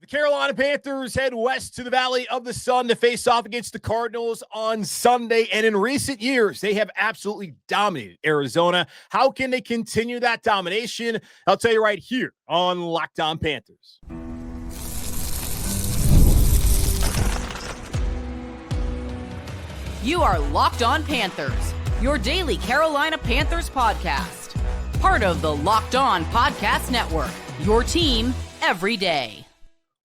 The Carolina Panthers head west to the Valley of the Sun to face off against the Cardinals on Sunday. And in recent years, they have absolutely dominated Arizona. How can they continue that domination? I'll tell you right here on Locked On Panthers. You are Locked On Panthers, your daily Carolina Panthers podcast. Part of the Locked On Podcast Network, your team every day.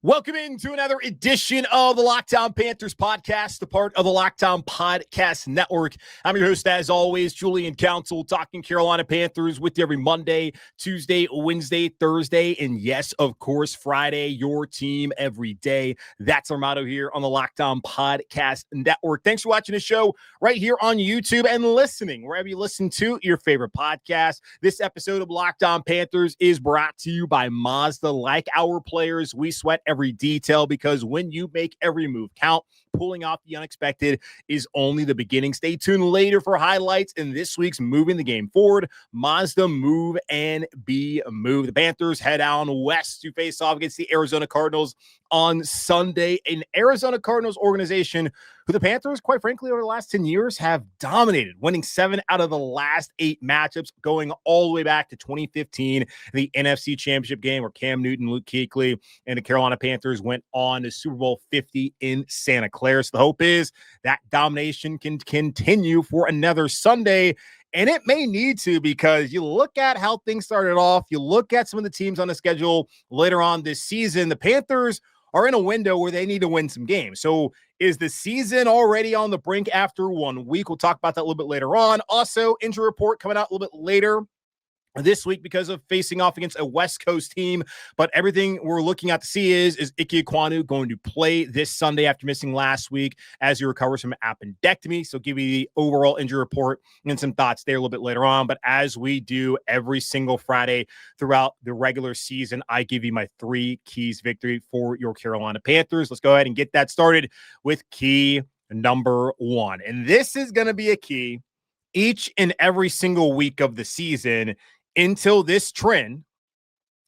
Welcome into another edition of the Locked On Panthers podcast, the part of the Locked On Podcast Network. I'm your host, as always, Julian Council, talking Carolina Panthers with you every Monday, Tuesday, Wednesday, Thursday, and yes, of course, Friday, your team every day. That's our motto here on the Locked On Podcast Network. Thanks for watching the show right here on YouTube and listening wherever you listen to your favorite podcast. This episode of Locked On Panthers is brought to you by Mazda. Like our players, we sweat every detail, because when you make every move count, pulling off the unexpected is only the beginning. Stay tuned later for highlights in this week's Moving the Game Forward. Mazda, move and be moved. The Panthers head on west to face off against the Arizona Cardinals on Sunday. An Arizona Cardinals organization who the Panthers, quite frankly, over the last 10 years have dominated, winning 7 out of the last 8 matchups, going all the way back to 2015, the NFC Championship game where Cam Newton, Luke Kuechly, and the Carolina Panthers went on to Super Bowl 50 in Santa Clara. So the hope is that domination can continue for another Sunday. And it may need to, because you look at how things started off, you look at some of the teams on the schedule later on this season, the Panthers are in a window where they need to win some games. So is the season already on the brink after 1 week? We'll talk about that a little bit later on. Also, injury report coming out a little bit later this week because of facing off against a West Coast team. But everything we're looking at to see is Ikem Ekwonu going to play this Sunday after missing last week as he recovers from appendectomy? So give you the overall injury report and some thoughts there a little bit later on. But as we do every single Friday throughout the regular season, I give you my 3 keys victory for your Carolina Panthers. Let's go ahead and get that started with key number 1. And this is going to be a key each and every single week of the season until this trend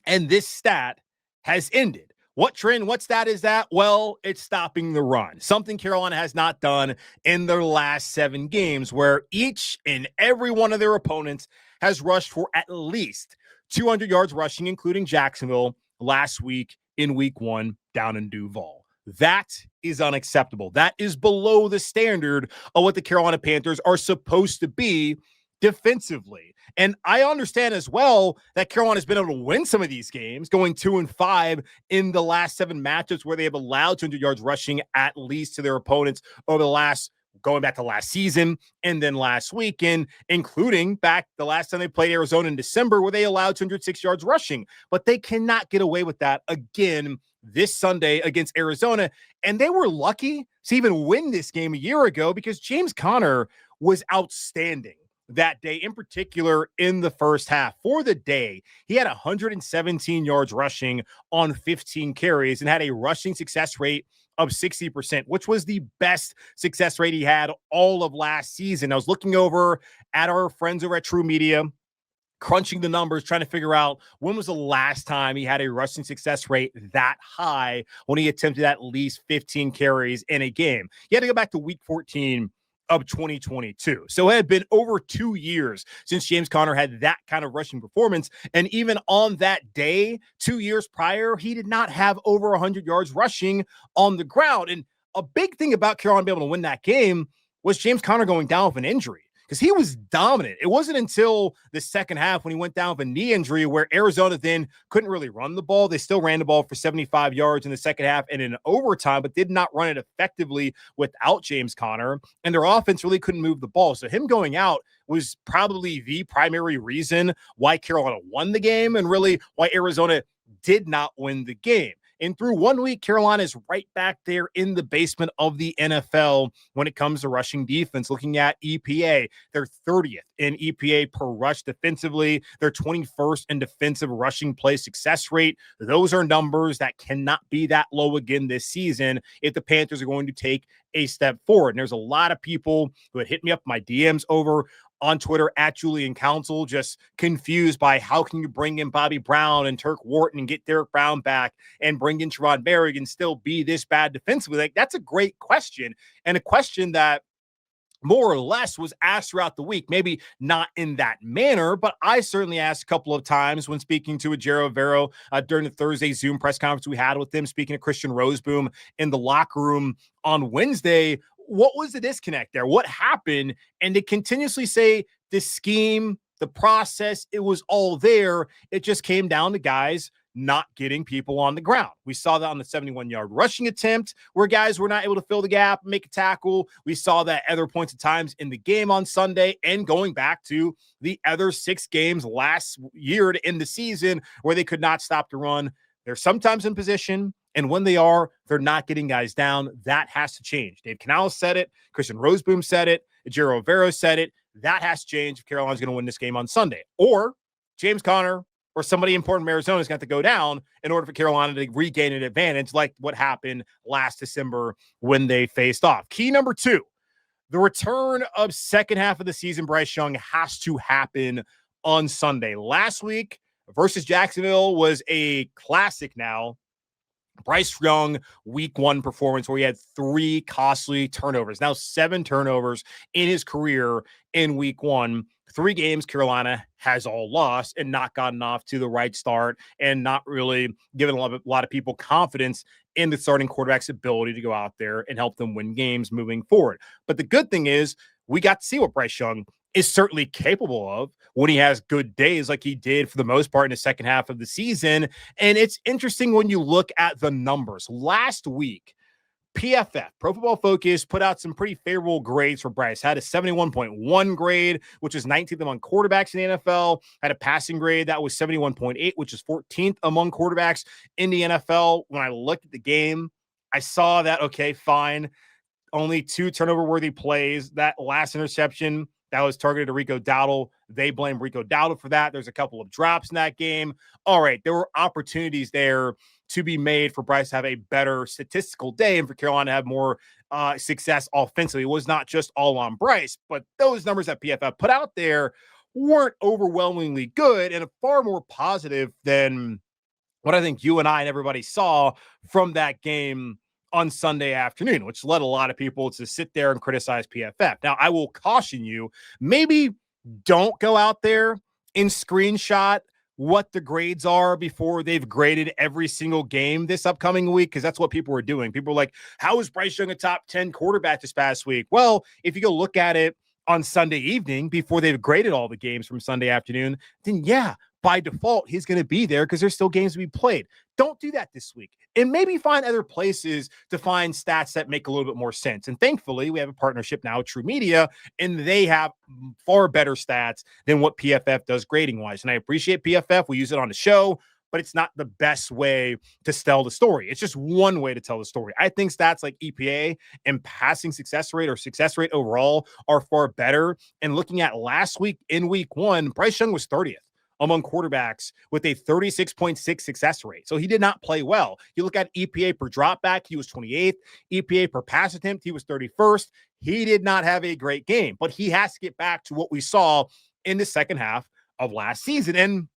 and this stat has ended. What trend, what stat is that? Well, it's stopping the run. Something Carolina has not done in their last 7 games, where each and every one of their opponents has rushed for at least 200 yards rushing, including Jacksonville last week in week 1 down in Duval. That is unacceptable. That is below the standard of what the Carolina Panthers are supposed to be defensively. And I understand as well that Carolina has been able to win some of these games, going 2-5 in the last 7 matchups where they have allowed 200 yards rushing at least to their opponents over the last, going back to last season and then last weekend, including back the last time they played Arizona in December, where they allowed 206 yards rushing. But they cannot get away with that again this Sunday against Arizona. And they were lucky to even win this game a year ago, because James Conner was outstanding that day, in particular in the first half. For the day, he had 117 yards rushing on 15 carries and had a rushing success rate of 60%, which was the best success rate he had all of last season. I was looking over at our friends over at True Media, crunching the numbers, trying to figure out when was the last time he had a rushing success rate that high, when he attempted at least 15 carries in a game. You had to go back to week 14 of 2022. So it had been over 2 years since James Conner had that kind of rushing performance. And even on that day, 2 years prior, he did not have over 100 yards rushing on the ground. And a big thing about Carolina being able to win that game was James Conner going down with an injury, because he was dominant. It wasn't until the second half when he went down with a knee injury where Arizona then couldn't really run the ball. They still ran the ball for 75 yards in the second half and in overtime, but did not run it effectively without James Conner. And their offense really couldn't move the ball. So him going out was probably the primary reason why Carolina won the game, and really why Arizona did not win the game. And through 1 week, Carolina is right back there in the basement of the NFL when it comes to rushing defense. Looking at EPA, they're 30th in EPA per rush defensively. They're 21st in defensive rushing play success rate. Those are numbers that cannot be that low again this season if the Panthers are going to take a step forward. And there's a lot of people who had hit me up my DMs over on Twitter at Julian Council, just confused by how can you bring in Bobby Brown and Turk Wharton and get Derek Brown back and bring in Sherrod Merrick and still be this bad defensively? Like, that's a great question, and a question that more or less was asked throughout the week, maybe not in that manner, but I certainly asked a couple of times when speaking to Ejiro Evero during the Thursday Zoom press conference we had with him, speaking to Christian Roseboom in the locker room on Wednesday. What was the disconnect there? What happened? And to continuously say the scheme, the process, it was all there. It just came down to guys not getting people on the ground. We saw that on the 71-yard rushing attempt where guys were not able to fill the gap, make a tackle. We saw that other points of times in the game on Sunday, and going back to the other 6 games last year to end the season where they could not stop the run. They're sometimes in position, and when they are, they're not getting guys down. That has to change. Dave Canales said it. Christian Roseboom said it. Ejiro Evero said it. That has to change if Carolina's going to win this game on Sunday. Or James Conner or somebody important from Arizona is going to have to go down in order for Carolina to regain an advantage like what happened last December when they faced off. Key number 2, the return of second half of the season Bryce Young has to happen on Sunday. Last week versus Jacksonville was a classic now. Bryce Young week 1 performance where he had 3 costly turnovers, now 7 turnovers in his career in week 1. 3 games Carolina has all lost and not gotten off to the right start and not really given a lot of people confidence in the starting quarterback's ability to go out there and help them win games moving forward. But the good thing is we got to see what Bryce Young is certainly capable of when he has good days like he did for the most part in the second half of the season. And it's interesting when you look at the numbers. Last week, PFF, Pro Football Focus, put out some pretty favorable grades for Bryce. Had a 71.1 grade, which is 19th among quarterbacks in the NFL. Had a passing grade that was 71.8, which is 14th among quarterbacks in the NFL. When I looked at the game, I saw that, okay, fine. Only 2 turnover-worthy plays. That last interception that was targeted to Rico Dowdle, they blame Rico Dowdle for that. There's a couple of drops in that game. All right, there were opportunities there to be made for Bryce to have a better statistical day and for Carolina to have more success offensively. It was not just all on Bryce, but those numbers that PFF put out there weren't overwhelmingly good and far more positive than what I think you and I and everybody saw from that game on Sunday afternoon, which led a lot of people to sit there and criticize PFF. Now, I will caution you, maybe don't go out there and screenshot what the grades are before they've graded every single game this upcoming week, because that's what people were doing. People were like, how is Bryce Young a top 10 quarterback this past week? Well, if you go look at it on Sunday evening before they've graded all the games from Sunday afternoon, then yeah, by default, he's going to be there because there's still games to be played. Don't do that this week. And maybe find other places to find stats that make a little bit more sense. And thankfully, we have a partnership now with True Media, and they have far better stats than what PFF does grading-wise. And I appreciate PFF. We use it on the show, but it's not the best way to tell the story. It's just one way to tell the story. I think stats like EPA and passing success rate or success rate overall are far better. And looking at last week in week 1, Bryce Young was 30th among quarterbacks with a 36.6 success rate. So he did not play well. You look at EPA per dropback, he was 28th. EPA per pass attempt, he was 31st. He did not have a great game, but he has to get back to what we saw in the second half of last season. And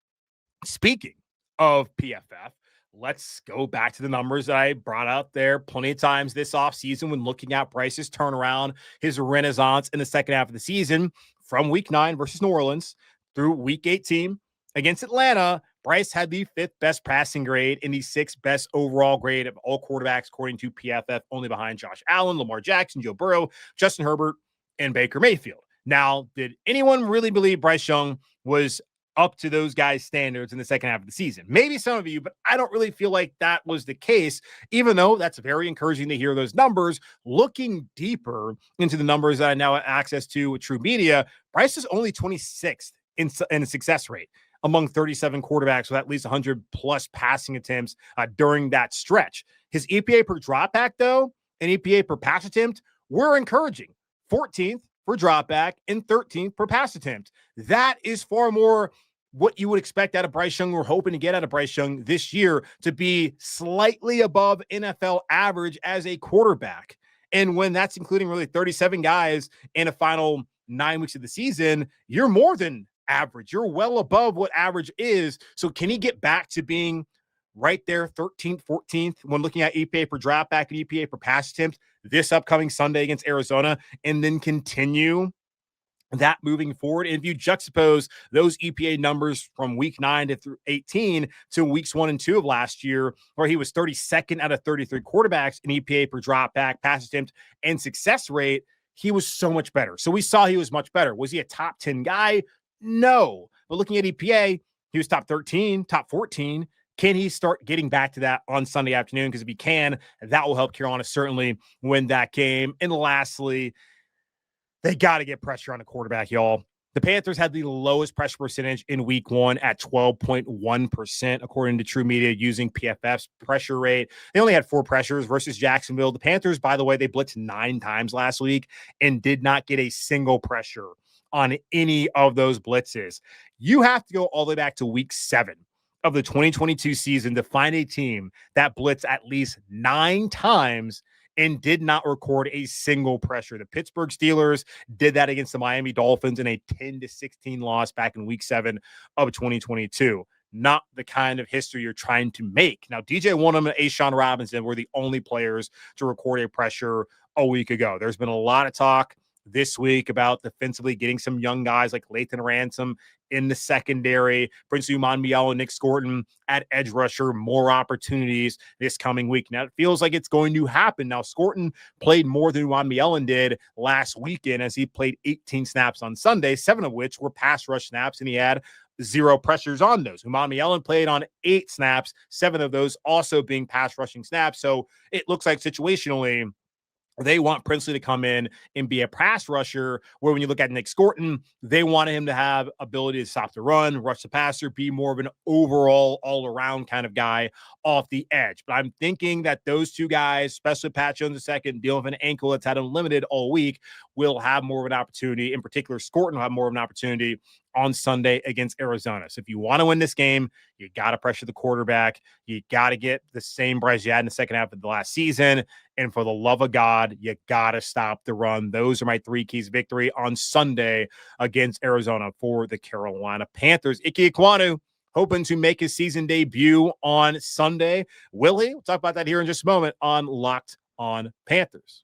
speaking of PFF, let's go back to the numbers that I brought out there plenty of times this offseason when looking at Bryce's turnaround, his renaissance in the second half of the season from week 9 versus New Orleans through week 18. Against Atlanta, Bryce had the 5th best passing grade and the 6th best overall grade of all quarterbacks, according to PFF, only behind Josh Allen, Lamar Jackson, Joe Burrow, Justin Herbert, and Baker Mayfield. Now, did anyone really believe Bryce Young was up to those guys' standards in the second half of the season? Maybe some of you, but I don't really feel like that was the case, even though that's very encouraging to hear those numbers. Looking deeper into the numbers that I now have access to with True Media, Bryce is only 26th in success rate among 37 quarterbacks with at least 100 plus passing attempts during that stretch. His EPA per dropback, though, and EPA per pass attempt were encouraging. 14th for dropback and 13th per pass attempt. That is far more what you would expect out of Bryce Young. We're hoping to get out of Bryce Young this year to be slightly above NFL average as a quarterback. And when that's including really 37 guys in a final 9 weeks of the season, you're more than average. You're well above what average is. So can he get back to being right there, 13th, 14th, when looking at EPA per drop back and EPA per pass attempt this upcoming Sunday against Arizona, and then continue that moving forward? And if you juxtapose those EPA numbers from week 9 to 18 to weeks 1 and 2 of last year, where he was 32nd out of 33 quarterbacks in EPA per drop back, pass attempt, and success rate, he was so much better. So we saw he was much better. Was he a top 10 guy? No. But looking at EPA, he was top 13, top 14. Can he start getting back to that on Sunday afternoon? Because if he can, that will help Carolina certainly win that game. And lastly, they got to get pressure on the quarterback, y'all. The Panthers had the lowest pressure percentage in week 1 at 12.1%, according to True Media, using PFF's pressure rate. They only had 4 pressures versus Jacksonville. The Panthers, by the way, they blitzed 9 times last week and did not get a single pressure on any of those blitzes. You have to go all the way back to week 7 of the 2022 season to find a team that blitzed at least 9 times and did not record a single pressure. The Pittsburgh Steelers did that against the Miami Dolphins in a 10-16 loss back in week 7 of 2022. Not the kind of history you're trying to make. Now, DJ Wonnum and Ashawn Robinson were the only players to record a pressure a week ago. There's been a lot of talk this week about defensively getting some young guys like Lathan Ransom in the secondary, Prince Umanmiele and Nick Scorton at edge rusher, more opportunities this coming week. Now, it feels like it's going to happen. Now, Scorton played more than Umanmiele did last weekend as he played 18 snaps on Sunday, 7 of which were pass rush snaps, and he had 0 pressures on those. Umanmiele played on 8 snaps, 7 of those also being pass rushing snaps. So it looks like situationally, they want Princely to come in and be a pass rusher, where when you look at Nick Scorton, they want him to have ability to stop the run, rush the passer, be more of an overall all-around kind of guy off the edge. But I'm thinking that those 2 guys, especially Pat Jones II, dealing with an ankle that's had him limited all week, will have more of an opportunity. In particular, Scorton will have more of an opportunity on Sunday against Arizona. So if you want to win this game, you got to pressure the quarterback. You got to get the same Bryce you had in the second half of the last season. And for the love of God, you got to stop the run. Those are my 3 keys victory on Sunday against Arizona for the Carolina Panthers. Ikem Ekwonu hoping to make his season debut on Sunday. Will he? We'll talk about that here in just a moment on Locked on Panthers.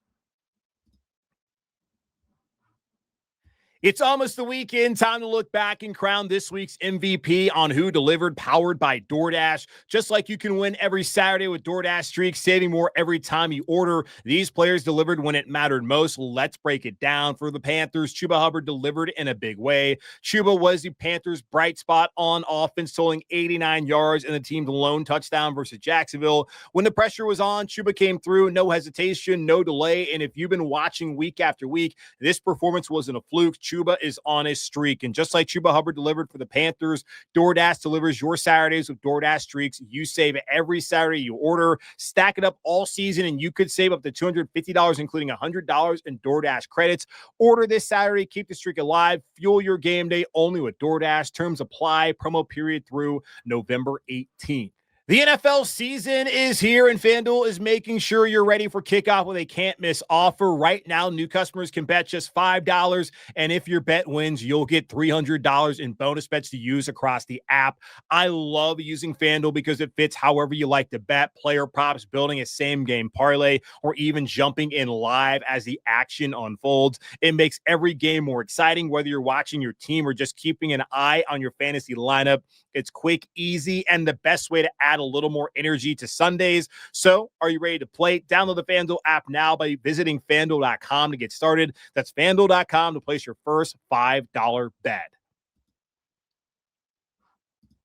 It's almost the weekend. Time to look back and crown this week's MVP on Who Delivered, powered by DoorDash. Just like you can win every Saturday with DoorDash Streaks, saving more every time you order. These players delivered when it mattered most. Let's break it down. For the Panthers, Chuba Hubbard delivered in a big way. Chuba was the Panthers' bright spot on offense, totaling 89 yards and the team's lone touchdown versus Jacksonville. When the pressure was on, Chuba came through, no hesitation, no delay. And if you've been watching week after week, this performance wasn't a fluke. Chuba is on a streak. And just like Chuba Hubbard delivered for the Panthers, DoorDash delivers your Saturdays with DoorDash Streaks. You save every Saturday you order. Stack it up all season, and you could save up to $250, including $100 in DoorDash credits. Order this Saturday. Keep the streak alive. Fuel your game day only with DoorDash. Terms apply. Promo period through November 18th. The NFL season is here, and FanDuel is making sure you're ready for kickoff with a can't-miss offer. Right now, new customers can bet just $5, and if your bet wins, you'll get $300 in bonus bets to use across the app. I love using FanDuel because it fits however you like to bet. Player props, building a same-game parlay, or even jumping in live as the action unfolds. It makes every game more exciting, whether you're watching your team or just keeping an eye on your fantasy lineup. It's quick, easy, and the best way to add a little more energy to Sundays. So are you ready to play? Download the FanDuel app now by visiting FanDuel.com to get started. That's FanDuel.com to place your first $5 bet.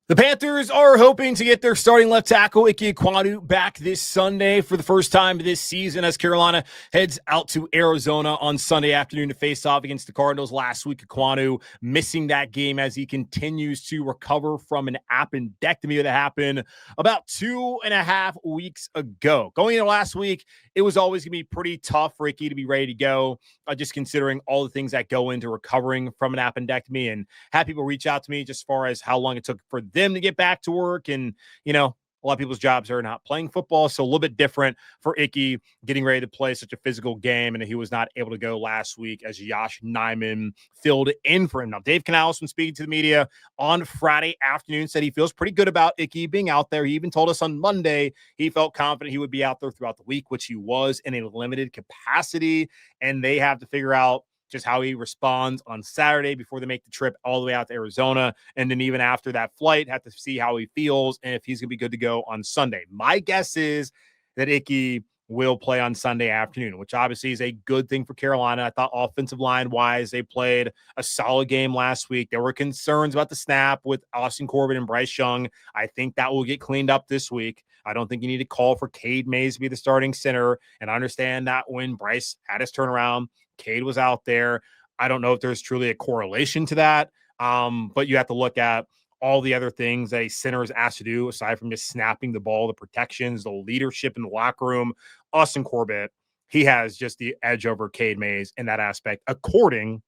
The Panthers are hoping to get their starting left tackle, Ickey Ekwonu, back this Sunday for the first time this season as Carolina heads out to Arizona on Sunday afternoon to face off against the Cardinals. Last week, Ekwonu missing that game as he continues to recover from an appendectomy that happened about 2.5 weeks ago. Going into last week, it was always going to be pretty tough for Ickey to be ready to go, just considering all the things that go into recovering from an appendectomy, and had people reach out to me just as far as how long it took for them to get back to work. And, you know, A lot of people's jobs are not playing football, so a little bit different for Ickey getting ready to play such a physical game, and he was not able to go last week as Josh Nijman filled in for him. Now, Dave Canales, when speaking to the media on Friday afternoon, said he feels pretty good about Ickey being out there. He even told us on Monday he felt confident he would be out there throughout the week, which he was in a limited capacity, and they have to figure out just how he responds on Saturday before they make the trip all the way out to Arizona. And then even after that flight, have to see how he feels and if he's going to be good to go on Sunday. My guess is that Ickey will play on Sunday afternoon, which obviously is a good thing for Carolina. I thought offensive line-wise, they played a solid game last week. There were concerns about the snap with Austin Corbett and Bryce Young. I think that will get cleaned up this week. I don't think you need to call for Cade Mays to be the starting center. And I understand that when Bryce had his turnaround, Cade was out there. I don't know if there's truly a correlation to that, but you have to look at all the other things that a center is asked to do aside from just snapping the ball, the protections, the leadership in the locker room. Austin Corbett, he has just the edge over Cade Mays in that aspect, according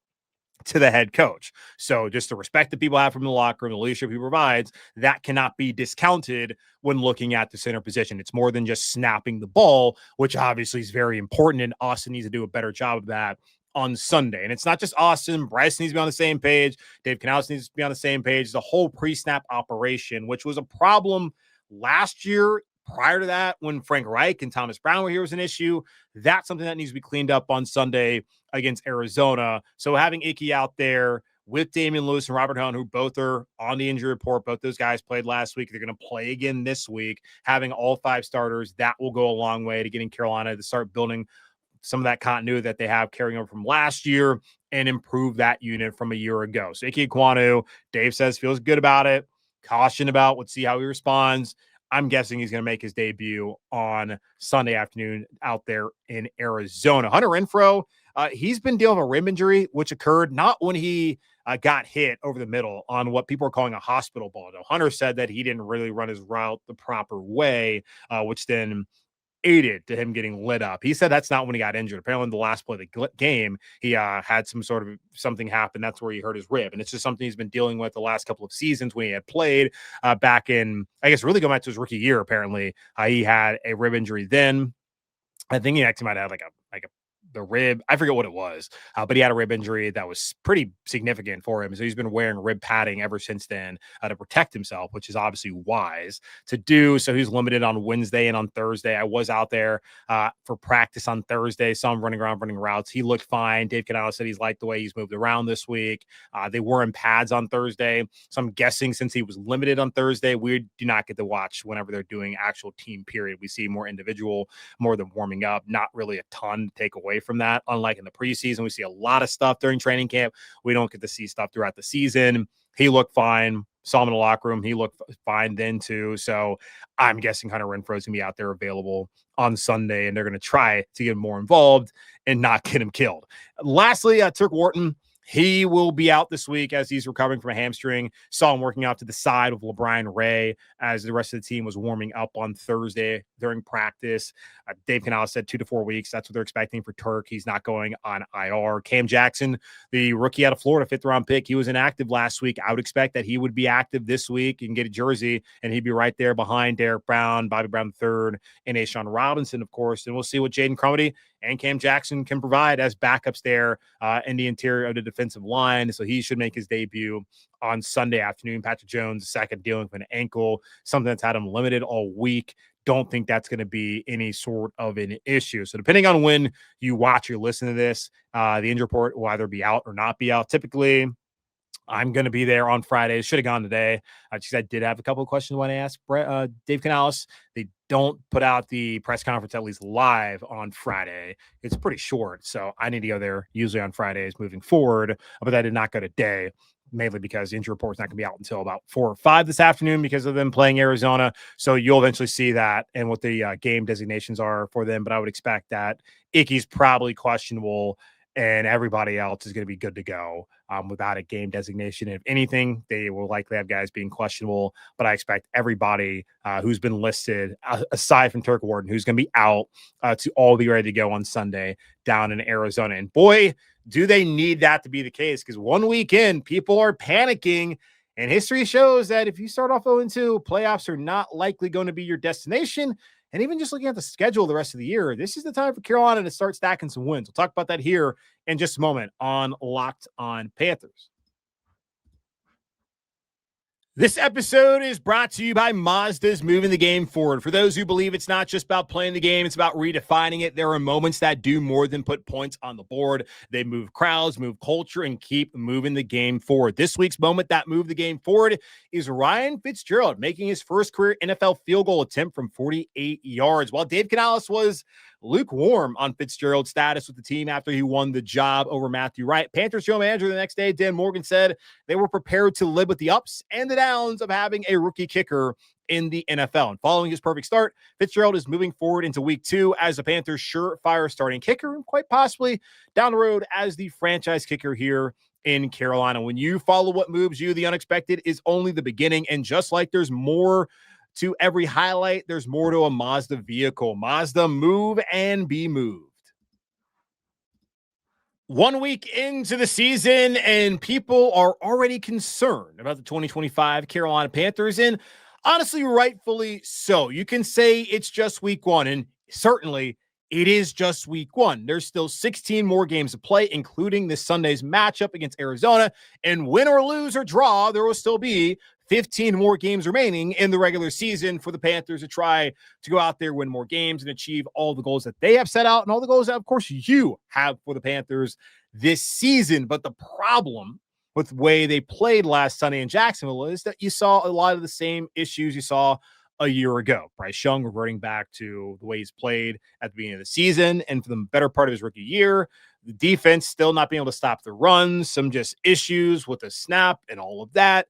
to the head coach. So just the respect that people have from the locker room, the leadership he provides, that cannot be discounted when looking at the center position. It's more than just snapping the ball, which obviously is very important, and Austin needs to do a better job of that on Sunday. And it's not just Austin. Bryce needs to be on the same page. Dave Canales needs to be on the same page. The whole pre-snap operation, which was a problem last year. Prior to that, when Frank Reich and Thomas Brown were here, was an issue. That's something that needs to be cleaned up on Sunday against Arizona. So having Ickey out there with Damian Lewis and Robert Hunt, who both are on the injury report, both those guys played last week. They're going to play again this week. Having all 5 starters, that will go a long way to getting Carolina to start building some of that continuity that they have carrying over from last year and improve that unit from a year ago. So Ikem Ekwonu, Dave says, feels good about it. Caution about, let's see how he responds. I'm guessing he's going to make his debut on Sunday afternoon out there in Arizona. Hunter Renfrow, he's been dealing with a rib injury, which occurred not when he got hit over the middle on what people are calling a hospital ball. No, Hunter said that he didn't really run his route the proper way, which then aided to him getting lit up. He said that's not when he got injured. Apparently in the last play of the game, he had some sort of something happen. That's where he hurt his rib. And it's just something he's been dealing with the last couple of seasons when he had played back in, I guess, really going back to his rookie year. Apparently he had a rib injury then. I think he actually might have the rib. I forget what it was, but he had a rib injury that was pretty significant for him. So he's been wearing rib padding ever since then to protect himself, which is obviously wise to do. So he's limited on Wednesday and on Thursday. I was out there for practice on Thursday. Saw him running around, running routes. He looked fine. Dave Canales said he's liked the way he's moved around this week. They were in pads on Thursday. So I'm guessing since he was limited on Thursday, we do not get to watch whenever they're doing actual team period. We see more individual, more than warming up, not really a ton to take away from that. Unlike in the preseason, we see a lot of stuff during training camp. We don't get to see stuff throughout the season. He looked fine. Saw him in the locker room. He looked fine then too. So I'm guessing Hunter Renfrow is going to be out there available on Sunday, and they're going to try to get him more involved and not get him killed. Lastly, Turk Wharton. He will be out this week as he's recovering from a hamstring. Saw him working out to the side of LeBron Ray as the rest of the team was warming up on Thursday during practice. Dave Canales said 2 to 4 weeks. That's what they're expecting for Turk. He's not going on IR. Cam Jackson, the rookie out of Florida, 5th-round pick, he was inactive last week. I would expect that he would be active this week. You can get a jersey, and he'd be right there behind Derek Brown, Bobby Brown III, and Ashawn Robinson, of course. And we'll see what Jaden Crumedy and Cam Jackson can provide as backups there in the interior of the defensive line. So he should make his debut on Sunday afternoon. Patrick Jones, second, dealing with an ankle, something that's had him limited all week. Don't think that's going to be any sort of an issue. So depending on when you watch or listen to this, the injury report will either be out or not be out. Typically, I'm going to be there on Friday. Should have gone today. I did have a couple of questions when I asked Dave Canales. They don't put out the press conference at least live on Friday. It's pretty short, so I need to go there usually on Fridays moving forward. But I did not go today, mainly because the injury report is not going to be out until about 4 or 5 this afternoon because of them playing Arizona. So you'll eventually see that and what the game designations are for them. But I would expect that Ickey's probably questionable and everybody else is going to be good to go without a game designation. If anything, they will likely have guys being questionable, but I expect everybody who's been listed, aside from Turk Wharton, who's going to be out, to all be ready to go on Sunday down in Arizona. And boy, do they need that to be the case, because 1 week in, people are panicking And history shows that if you start off 0-2, playoffs are not likely going to be your destination. And even just looking at the schedule the rest of the year, this is the time for Carolina to start stacking some wins. We'll talk about that here in just a moment on Locked On Panthers. This episode is brought to you by Mazda's Moving the Game Forward. For those who believe it's not just about playing the game, it's about redefining it. There are moments that do more than put points on the board. They move crowds, move culture, and keep moving the game forward. This week's moment that moved the game forward is Ryan Fitzgerald making his first career NFL field goal attempt from 48 yards. While Dave Canales was lukewarm on Fitzgerald's status with the team after he won the job over Matthew Wright, Panthers general manager the next day, Dan Morgan, said they were prepared to live with the ups and the downs of having a rookie kicker in the NFL. And following his perfect start, Fitzgerald is moving forward into week 2 as the Panthers' surefire starting kicker, and quite possibly down the road as the franchise kicker here in Carolina. When you follow what moves you, the unexpected is only the beginning. And just like there's more to every highlight, there's more to a Mazda vehicle. Mazda, move and be moved. 1 week into the season, and people are already concerned about the 2025 Carolina Panthers, and honestly, rightfully so. You can say it's just week 1, and certainly it is just week 1. There's still 16 more games to play, including this Sunday's matchup against Arizona, and win or lose or draw, there will still be 15 more games remaining in the regular season for the Panthers to try to go out there, win more games, and achieve all the goals that they have set out and all the goals that, of course, you have for the Panthers this season. But the problem with the way they played last Sunday in Jacksonville is that you saw a lot of the same issues you saw a year ago. Bryce Young reverting back to the way he's played at the beginning of the season and for the better part of his rookie year. The defense still not being able to stop the runs, some just issues with the snap and all of that.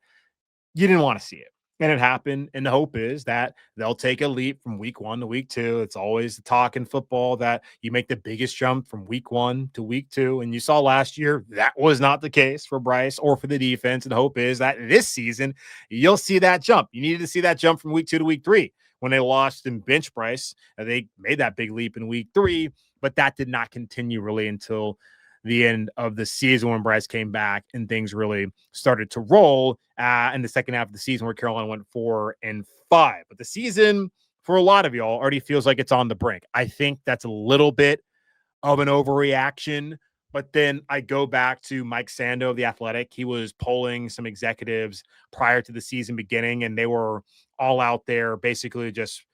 You didn't want to see it. And it happened. And the hope is that they'll take a leap from week 1 to week 2. It's always the talk in football that you make the biggest jump from week 1 to week 2. And you saw last year that was not the case for Bryce or for the defense. And the hope is that this season you'll see that jump. You needed to see that jump from week 2 to week 3 when they lost and bench Bryce. They made that big leap in week 3, but that did not continue really until the end of the season when Bryce came back and things really started to roll in the second half of the season where Carolina went 4-5. But the season for a lot of y'all already feels like it's on the brink. I think that's a little bit of an overreaction. But then I go back to Mike Sando of The Athletic. He was polling some executives prior to the season beginning, and they were all out there basically just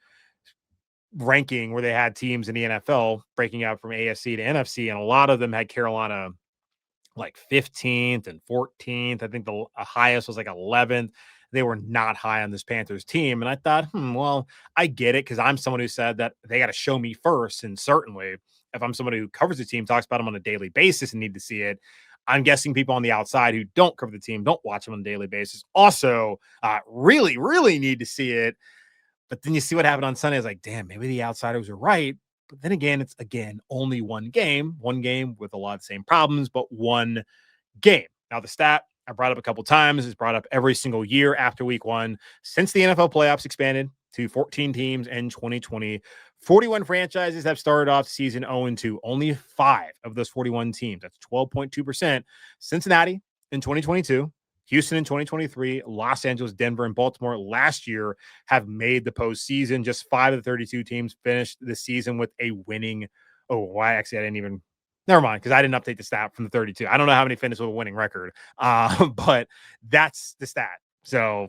ranking where they had teams in the NFL breaking out from AFC to NFC, and a lot of them had Carolina like 15th and 14th. I think the highest was like 11th. They were not high on this Panthers team. And I thought, well, I get it because I'm someone who said that they got to show me first. And certainly if I'm somebody who covers the team, talks about them on a daily basis and need to see it, I'm guessing people on the outside who don't cover the team, don't watch them on a daily basis, also really, really need to see it. But then you see what happened on Sunday. It's like, damn, maybe the outsiders are right. But then again, it's only one game with a lot of the same problems, but one game. Now, the stat I brought up a couple times is brought up every single year after week 1 since the NFL playoffs expanded to 14 teams in 2020. 41 franchises have started off the season 0-2. Only 5 of those 41 teams, that's 12.2%. Cincinnati in 2022. Houston in 2023, Los Angeles, Denver, and Baltimore last year have made the postseason. Just 5 of the 32 teams finished the season with a winning. I didn't even. Never mind, because I didn't update the stat from the 32. I don't know how many finished with a winning record, but that's the stat. So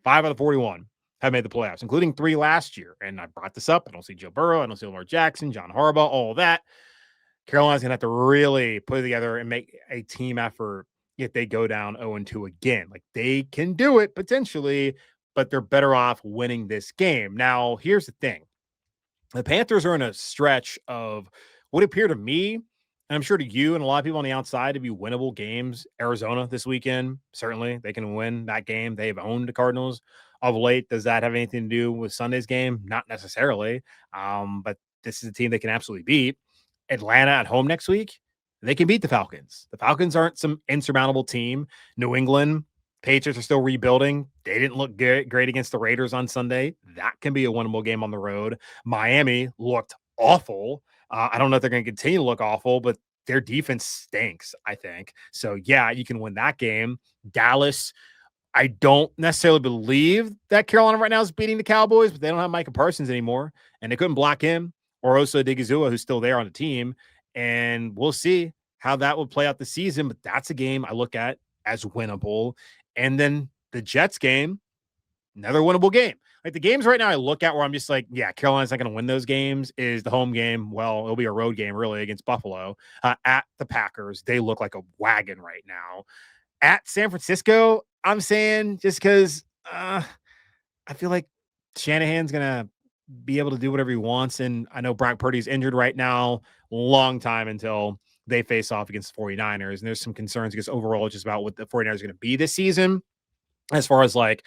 5 out of 41 have made the playoffs, including 3 last year. And I brought this up. I don't see Joe Burrow. I don't see Lamar Jackson, John Harbaugh, all of that. Carolina's going to have to really put it together and make a team effort if they go down 0-2 again. Like, they can do it potentially, but they're better off winning this game. Now, here's the thing. The Panthers are in a stretch of what appear to me, and I'm sure to you and a lot of people on the outside, to be winnable games. Arizona this weekend, certainly they can win that game. They have owned the Cardinals of late. Does that have anything to do with Sunday's game? Not necessarily, but this is a team they can absolutely beat. Atlanta at home next week, they can beat the Falcons. The Falcons aren't some insurmountable team. New England, Patriots are still rebuilding. They didn't look great against the Raiders on Sunday. That can be a winnable game on the road. Miami looked awful. I don't know if they're going to continue to look awful, but their defense stinks, I think. So, yeah, you can win that game. Dallas I don't necessarily believe that Carolina right now is beating the Cowboys, but they don't have Micah Parsons anymore, and they couldn't block him or Osa Odigizua, who's still there on the team. And we'll see how that will play out the season, but that's a game I look at as winnable. And then the Jets game, another winnable game. Like the games right now I look at where I'm just like, yeah, Carolina's not going to win those games is the home game. Well, it'll be a road game really against Buffalo at the Packers. They look like a wagon right now. At San Francisco, I'm saying just because I feel like Shanahan's going to be able to do whatever he wants. And I know Brock Purdy's injured right now, long time until they face off against the 49ers. And there's some concerns because overall just about what the 49ers are going to be this season as far as like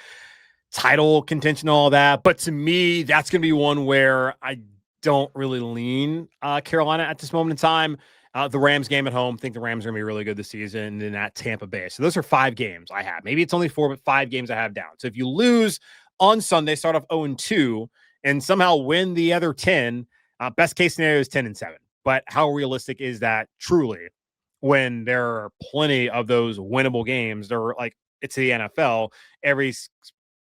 title contention, all that. But to me, that's going to be one where I don't really lean Carolina at this moment in time. The Rams game at home, think the Rams are going to be really good this season, and then at Tampa Bay. So those are 5 games I have. Maybe it's only 4, but 5 games I have down. So if you lose on Sunday, start off 0-2, and somehow win the other 10, best case scenario is 10-7. But how realistic is that truly when there are plenty of those winnable games? They're like, it's the NFL. Every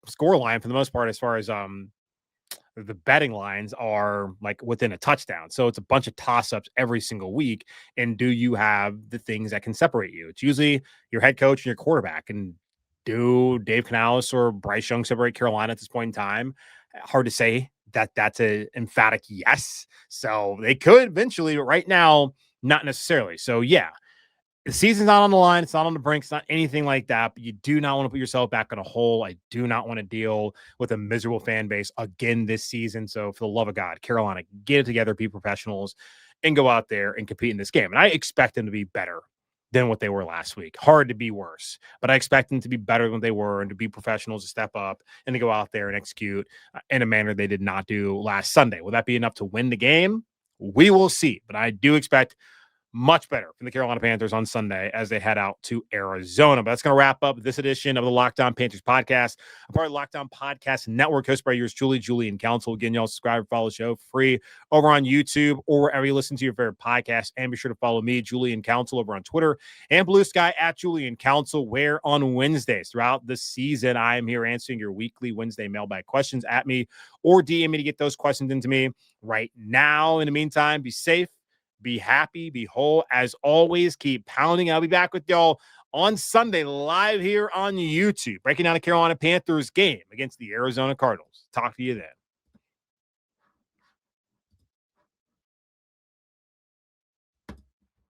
score line for the most part, as far as the betting lines are like within a touchdown. So it's a bunch of toss-ups every single week. And do you have the things that can separate you? It's usually your head coach and your quarterback. And do Dave Canales or Bryce Young separate Carolina at this point in time? Hard to say that that's an emphatic yes. So they could eventually, but right now, not necessarily. So yeah, the season's not on the line. It's not on the brink. It's not anything like that. But you do not want to put yourself back in a hole. I do not want to deal with a miserable fan base again this season. So for the love of God, Carolina, get it together, be professionals, and go out there and compete in this game. And I expect them to be better than what they were last week. Hard to be worse, but I expect them to be better than they were and to be professionals, to step up and to go out there and execute in a manner they did not do last Sunday. Will that be enough to win the game? We will see. But I do expect much better from the Carolina Panthers on Sunday as they head out to Arizona. But that's going to wrap up this edition of the Locked On Panthers podcast, a part of the Locked On Podcast Network, hosted by yours truly, Julian Council. Again, y'all subscribe, follow the show free over on YouTube or wherever you listen to your favorite podcast. And be sure to follow me, Julian Council, over on Twitter and Blue Sky at Julian Council, where on Wednesdays throughout the season, I am here answering your weekly Wednesday mailbag questions at me or DM me to get those questions into me right now. In the meantime, be safe, be happy, be whole. As always, keep pounding. I'll be back with y'all on Sunday live here on YouTube, breaking down the Carolina Panthers game against the Arizona Cardinals. Talk to you then.